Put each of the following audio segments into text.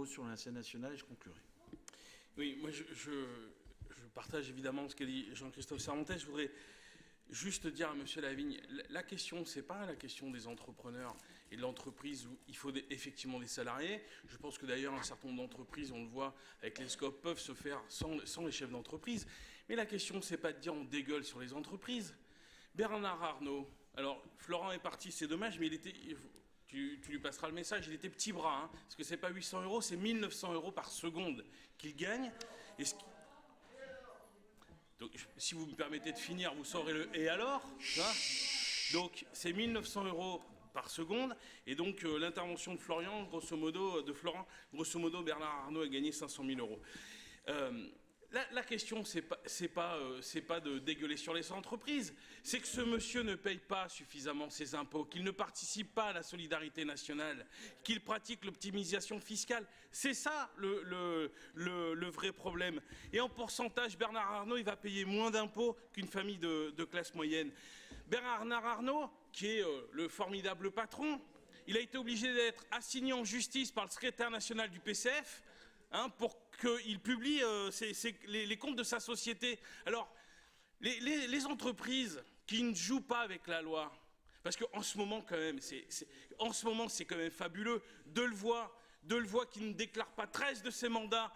sur la scène nationale et je conclurai. Oui, moi je partage évidemment ce qu'a dit Jean-Christophe Sermontet. Je voudrais juste dire à M. Lavigne, la question, c'est pas la question des entrepreneurs et de l'entreprise où il faut effectivement des salariés. Je pense que d'ailleurs un certain nombre d'entreprises, on le voit avec les scopes, peuvent se faire sans les chefs d'entreprise. Mais la question, c'est pas de dire on dégueule sur les entreprises. Bernard Arnault, alors Florent est parti, c'est dommage, mais il était... Tu lui passeras le message, il était petit bras, hein, parce que c'est pas 800 €, c'est 1900 € par seconde qu'il gagne. Donc, si vous me permettez de finir, vous saurez le « et alors ?» Donc, c'est 1900 € par seconde, et donc l'intervention de Florian, grosso modo, Bernard Arnault a gagné 500 000 €. La question, c'est pas de dégueuler sur les entreprises, c'est que ce monsieur ne paye pas suffisamment ses impôts, qu'il ne participe pas à la solidarité nationale, qu'il pratique l'optimisation fiscale. C'est ça le vrai problème. Et en pourcentage, Bernard Arnault, il va payer moins d'impôts qu'une famille de classe moyenne. Bernard Arnault, qui est le formidable patron, il a été obligé d'être assigné en justice par le secrétaire national du PCF, pour qu'il publie les comptes de sa société. Alors, les entreprises qui ne jouent pas avec la loi, parce qu'en ce moment, quand même, c'est quand même fabuleux, de le voir qui ne déclare pas 13 de ses mandats,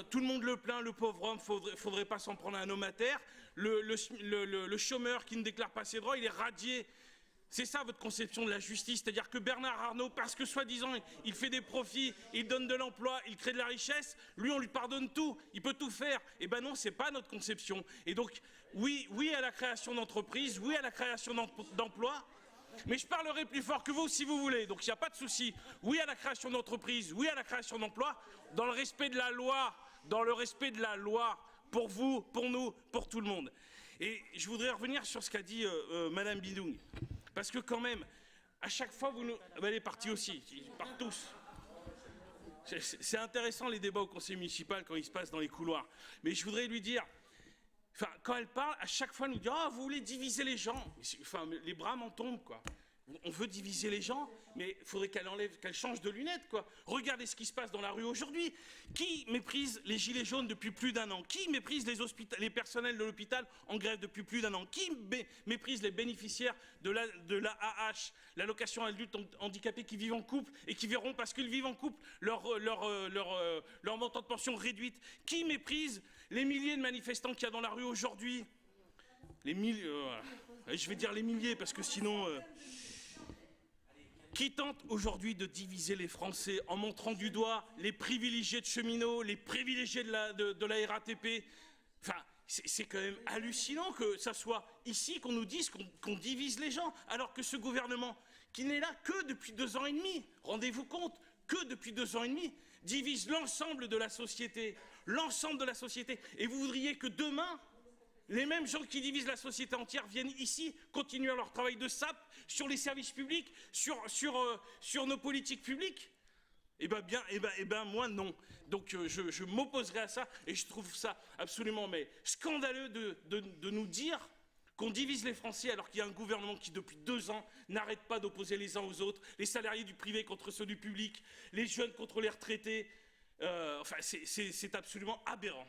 tout le monde le plaint, le pauvre homme, faudrait pas s'en prendre à un homme à terre, le chômeur qui ne déclare pas ses droits, il est radié. C'est ça votre conception de la justice, c'est-à-dire que Bernard Arnault, parce que soi-disant il fait des profits, il donne de l'emploi, il crée de la richesse, lui on lui pardonne tout, il peut tout faire. Eh ben non, c'est pas notre conception. Et donc oui à la création d'entreprises, oui à la création d'emplois, mais je parlerai plus fort que vous si vous voulez, donc il n'y a pas de souci. Oui à la création d'entreprises, oui à la création d'emplois, dans le respect de la loi, pour vous, pour nous, pour tout le monde. Et je voudrais revenir sur ce qu'a dit Madame Bidung. Parce que quand même, à chaque fois, elle est partie aussi, ils partent tous. C'est intéressant les débats au conseil municipal quand ils se passent dans les couloirs. Mais je voudrais lui dire, enfin, quand elle parle, à chaque fois, elle nous dit « Ah, vous voulez diviser les gens ?» Enfin, les bras m'en tombent, quoi. On veut diviser les gens, mais il faudrait qu'elle change de lunettes, quoi. Regardez ce qui se passe dans la rue aujourd'hui. Qui méprise les gilets jaunes depuis plus d'1 an? Qui méprise les personnels de l'hôpital en grève depuis plus d'1 an? Qui méprise les bénéficiaires de l'AAH, l'allocation adulte handicapé, qui vivent en couple et qui verront, parce qu'ils vivent en couple, leur montant de pension réduite? Qui méprise les milliers de manifestants qu'il y a dans la rue aujourd'hui? Je vais dire les milliers, parce que sinon... Qui tente aujourd'hui de diviser les Français en montrant du doigt les privilégiés de cheminots, les privilégiés de la RATP. Enfin, c'est quand même hallucinant que ça soit ici qu'on nous dise qu'on divise les gens, alors que ce gouvernement, qui n'est là que depuis 2 ans et demi, rendez-vous compte, que depuis 2 ans et demi, divise l'ensemble de la société. L'ensemble de la société. Et vous voudriez que demain... les mêmes gens qui divisent la société entière viennent ici continuer leur travail de sape sur les services publics, sur nos politiques publiques? Eh ben moi non. Donc je m'opposerai à ça et je trouve ça absolument scandaleux de nous dire qu'on divise les Français alors qu'il y a un gouvernement qui depuis 2 ans n'arrête pas d'opposer les uns aux autres, les salariés du privé contre ceux du public, les jeunes contre les retraités. Enfin c'est absolument aberrant.